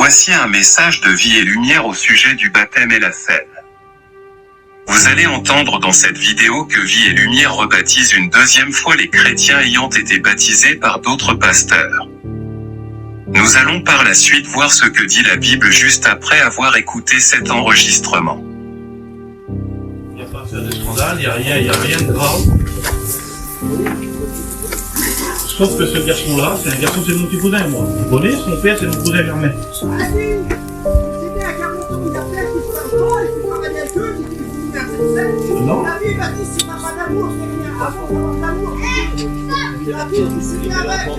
Voici un message de vie et lumière au sujet du baptême et la scène. Vous allez entendre dans cette vidéo que Vie et Lumière rebaptise une deuxième fois les chrétiens ayant été baptisés par d'autres pasteurs. Nous allons par la suite voir ce que dit la Bible juste après avoir écouté cet enregistrement. Il n'y a pas à faire de scandale, il n'y a rien de grave. Sauf que ce garçon-là, c'est un garçon, c'est mon petit cousin, moi. Vous connaissez, son père, c'est mon cousin Germain. Non. La vie va dire c'est pas d'amour, c'est rien. Avant d'amour. La vie, c'est avec.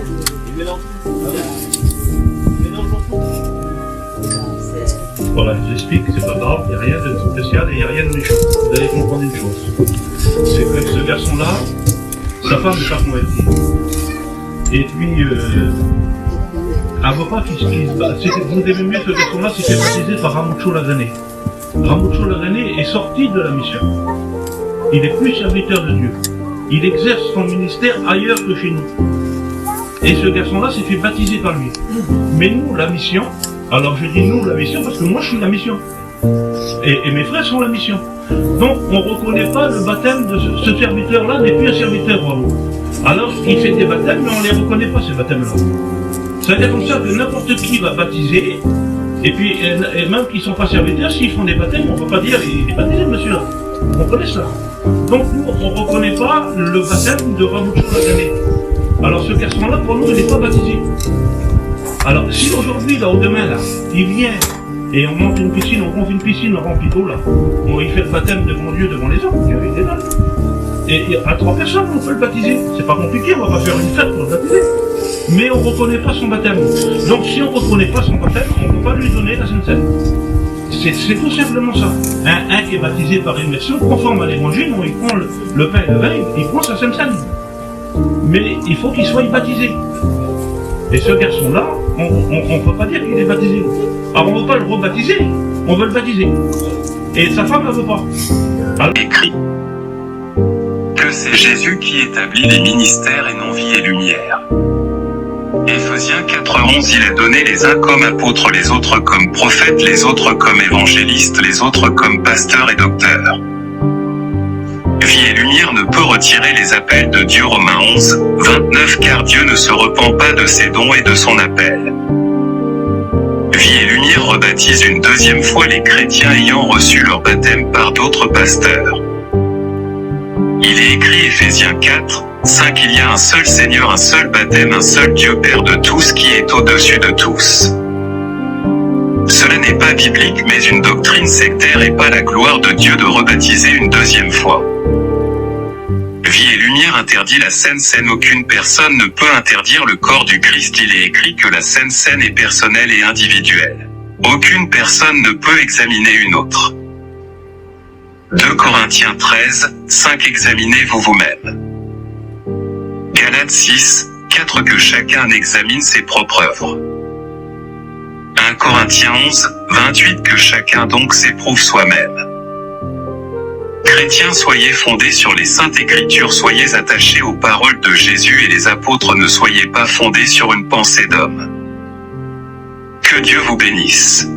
Voilà, je vous explique, c'est pas grave, il n'y a rien de spécial et il n'y a rien de méchant. Vous allez comprendre une chose. C'est que ce garçon-là, sa femme n'est pas convertie. Et puis, avocat qui vous aimez mieux ce garçon-là, s'est fait baptiser par Ramucho Lagané. Ramucho Lagané est sorti de la mission. Il n'est plus serviteur de Dieu. Il exerce son ministère ailleurs que chez nous. Et ce garçon-là s'est fait baptiser par lui. Mais nous, la mission, alors je dis nous, la mission, parce que moi je suis la mission. Et mes frères sont la mission. Donc on ne reconnaît pas le baptême de ce serviteur-là, n'est plus un serviteur vraiment. Alors il fait des baptêmes, mais on ne les reconnaît pas ces baptêmes-là. C'est-à-dire comme ça que n'importe qui va baptiser, et puis et même qui ne sont pas serviteurs, s'ils font des baptêmes, on ne peut pas dire il est baptisé monsieur-là. On connaît ça. Donc nous, on ne reconnaît pas le baptême de Ramucho Lagané. Alors ce garçon-là, pour nous, il n'est pas baptisé. Alors si aujourd'hui, là, au demain, là, il vient et on monte une piscine, on gonfle une piscine, on remplit d'eau, là, il fait le baptême devant Dieu, devant les hommes, Dieu il est là. Et à 3 personnes, on peut le baptiser. C'est pas compliqué, on va pas faire une fête pour le baptiser. Mais on ne reconnaît pas son baptême. Donc si on ne reconnaît pas son baptême, on ne peut pas lui donner la Sainte Seine. C'est tout simplement ça. Un qui est baptisé par immersion, conforme à l'évangile, il prend le pain et le vin, il prend sa Sainte Seine. Mais il faut qu'il soit baptisé. Et ce garçon-là, on ne peut pas dire qu'il est baptisé. Alors on ne veut pas le rebaptiser, on veut le baptiser. Et sa femme ne veut pas. Alors... Écrit que c'est Jésus qui établit les ministères et non Vie et Lumière. Éphésiens 4:11 il a donné les uns comme apôtres, les autres comme prophètes, les autres comme évangélistes, les autres comme pasteurs et docteurs. Vie et Lumière ne peut retirer les appels de Dieu. Romains 11:29 car Dieu ne se repent pas de ses dons et de son appel. Vie et Lumière rebaptise une deuxième fois les chrétiens ayant reçu leur baptême par d'autres pasteurs. Il est écrit Éphésiens 4:5 il y a un seul Seigneur, un seul baptême, un seul Dieu Père de tous qui est au-dessus de tous. Cela n'est pas biblique mais une doctrine sectaire et pas la gloire de Dieu de rebaptiser une deuxième fois. Vie et Lumière interdit la Sainte Seine. Aucune personne ne peut interdire le corps du Christ. Il est écrit que la Sainte Seine est personnelle et individuelle. Aucune personne ne peut examiner une autre. 2 Corinthiens 13:5 examinez-vous vous-même. Galates 6:4 que chacun examine ses propres œuvres. 1 Corinthiens 11:28 que chacun donc s'éprouve soi-même. Chrétiens, soyez fondés sur les saintes écritures, soyez attachés aux paroles de Jésus et les apôtres, ne soyez pas fondés sur une pensée d'homme. Que Dieu vous bénisse.